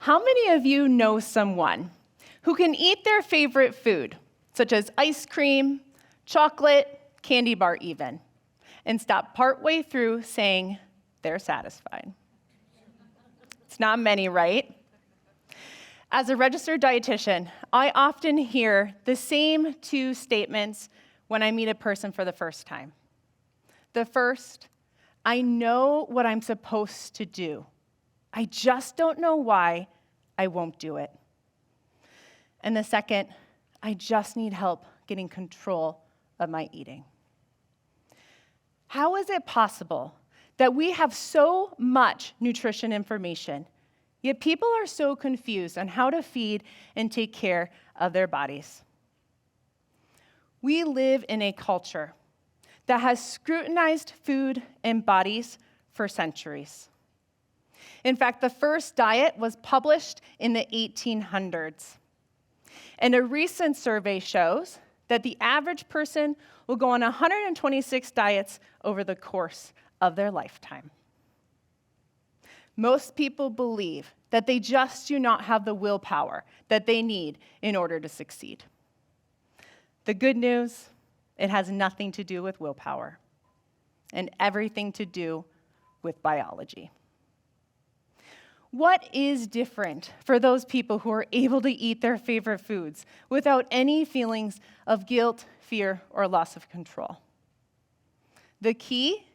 How many of you know someone who can eat their favorite food, such as ice cream, chocolate, candy bar even, and stop partway through saying they're satisfied? It's not many, right? As a registered dietitian, I often hear the same two statements when I meet a person for the first time. The first, I know what I'm supposed to do. I just don't know why I won't do it. And the second, I just need help getting control of my eating. How is it possible that we have so much nutrition information, yet people are so confused on how to feed and take care of their bodies? We live in a culture that has scrutinized food and bodies for centuries. In fact, the first diet was published in the 1800s. And a recent survey shows that the average person will go on 126 diets over the course of their lifetime. Most people believe that they just do not have the willpower that they need in order to succeed. The good news, it has nothing to do with willpower and everything to do with biology. What is different for those people who are able to eat their favorite foods without any feelings of guilt, fear, or loss of control? The key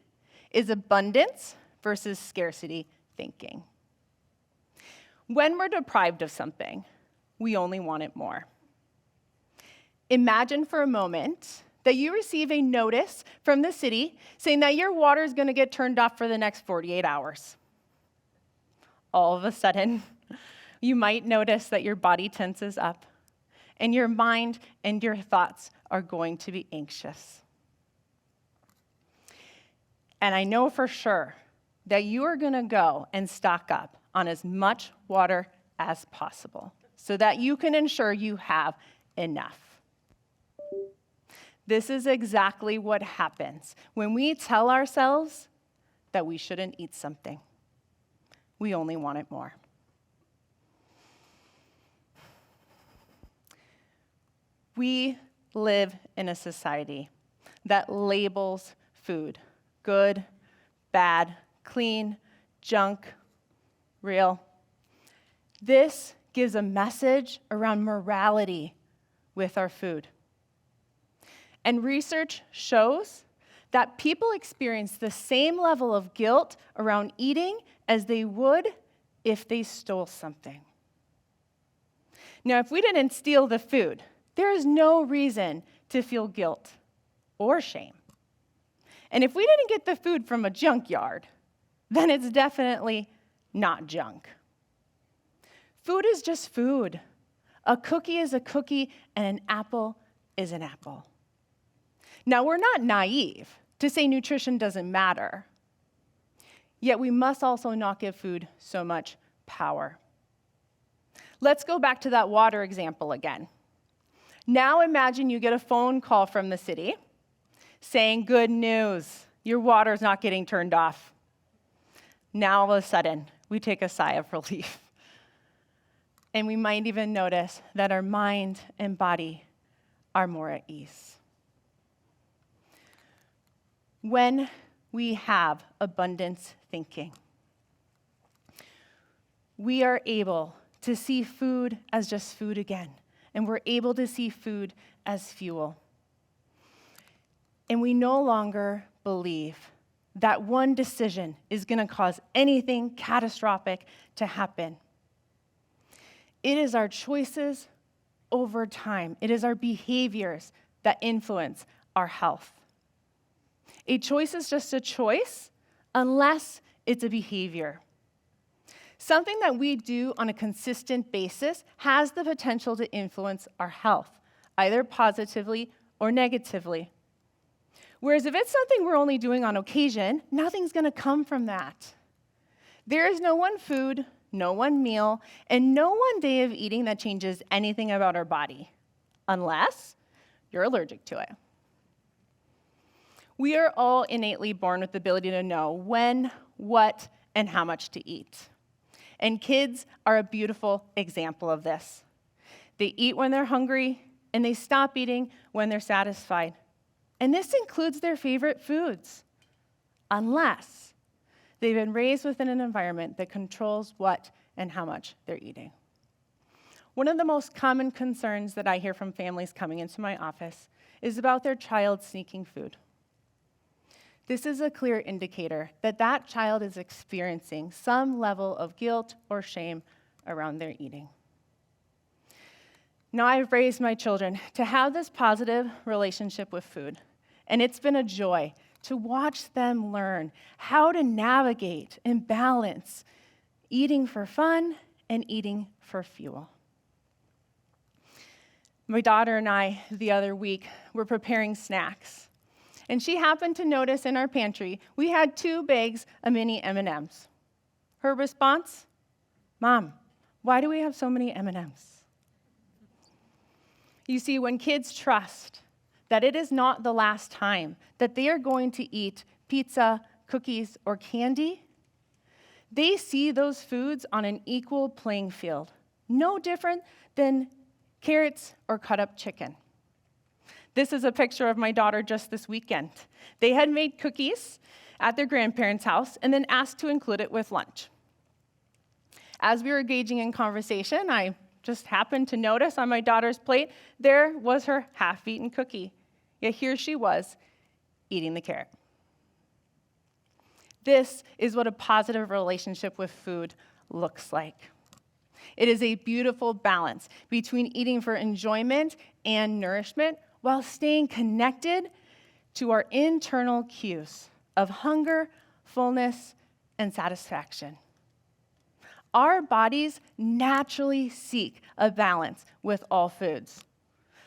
is abundance versus scarcity thinking. When we're deprived of something, we only want it more. Imagine for a moment that you receive a notice from the city saying that your water is going to get turned off for the next 48 hours. All of a sudden, you might notice that your body tenses up, and your mind and your thoughts are going to be anxious. And I know for sure that you are going to go and stock up on as much water as possible so that you can ensure you have enough. This is exactly what happens when we tell ourselves that we shouldn't eat something. We only want it more. We live in a society that labels food good, bad, clean, junk, real. This gives a message around morality with our food. And research shows that people experience the same level of guilt around eating as they would if they stole something. Now, if we didn't steal the food, there is no reason to feel guilt or shame. And if we didn't get the food from a junkyard, then it's definitely not junk. Food is just food. A cookie is a cookie, and an apple is an apple. Now, we're not naive to say nutrition doesn't matter. Yet we must also not give food so much power. Let's go back to that water example again. Now imagine you get a phone call from the city saying, good news, your water's not getting turned off. Now all of a sudden, we take a sigh of relief. And we might even notice that our mind and body are more at ease. When we have abundance thinking, we are able to see food as just food again, and we're able to see food as fuel. And we no longer believe that one decision is going to cause anything catastrophic to happen. It is our choices over time. It is our behaviors that influence our health. A choice is just a choice unless it's a behavior. Something that we do on a consistent basis has the potential to influence our health, either positively or negatively. Whereas if it's something we're only doing on occasion, nothing's going to come from that. There is no one food, no one meal, and no one day of eating that changes anything about our body, unless you're allergic to it. We are all innately born with the ability to know when, what, and how much to eat. And kids are a beautiful example of this. They eat when they're hungry, and they stop eating when they're satisfied. And this includes their favorite foods, unless they've been raised within an environment that controls what and how much they're eating. One of the most common concerns that I hear from families coming into my office is about their child sneaking food. This is a clear indicator that that child is experiencing some level of guilt or shame around their eating. Now, I've raised my children to have this positive relationship with food, and it's been a joy to watch them learn how to navigate and balance eating for fun and eating for fuel. My daughter and I, the other week, were preparing snacks, and she happened to notice in our pantry we had 2 bags of mini M&Ms. Her response, "Mom, why do we have so many M&Ms?" You see, when kids trust that it is not the last time that they are going to eat pizza, cookies, or candy, they see those foods on an equal playing field, no different than carrots or cut up chicken. This is a picture of my daughter just this weekend. They had made cookies at their grandparents' house and then asked to include it with lunch. As we were engaging in conversation, I just happened to notice on my daughter's plate, there was her half-eaten cookie. Yet here she was, eating the carrot. This is what a positive relationship with food looks like. It is a beautiful balance between eating for enjoyment and nourishment while staying connected to our internal cues of hunger, fullness, and satisfaction. Our bodies naturally seek a balance with all foods.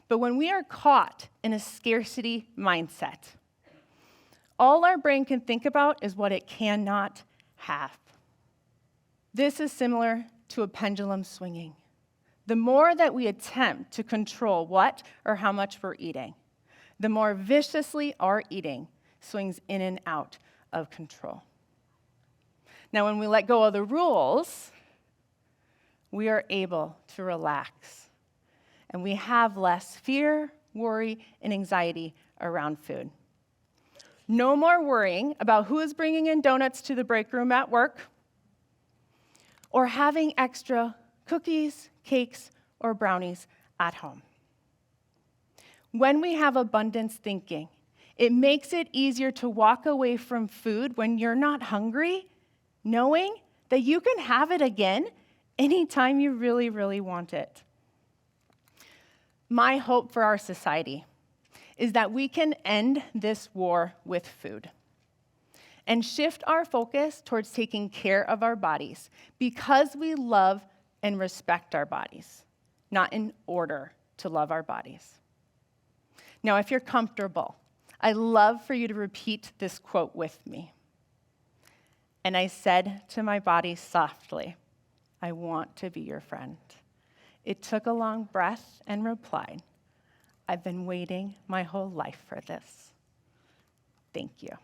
But when we are caught in a scarcity mindset, all our brain can think about is what it cannot have. This is similar to a pendulum swinging. The more that we attempt to control what or how much we're eating, the more viciously our eating swings in and out of control. Now, when we let go of the rules, we are able to relax, and we have less fear, worry, and anxiety around food. No more worrying about who is bringing in donuts to the break room at work, or having extra cookies, cakes, or brownies at home. When we have abundance thinking, it makes it easier to walk away from food when you're not hungry, knowing that you can have it again anytime you really, really want it. My hope for our society is that we can end this war with food and shift our focus towards taking care of our bodies because we love and respect our bodies, not in order to love our bodies. Now, if you're comfortable, I'd love for you to repeat this quote with me. "And I said to my body softly, I want to be your friend. It took a long breath and replied, I've been waiting my whole life for this. Thank you."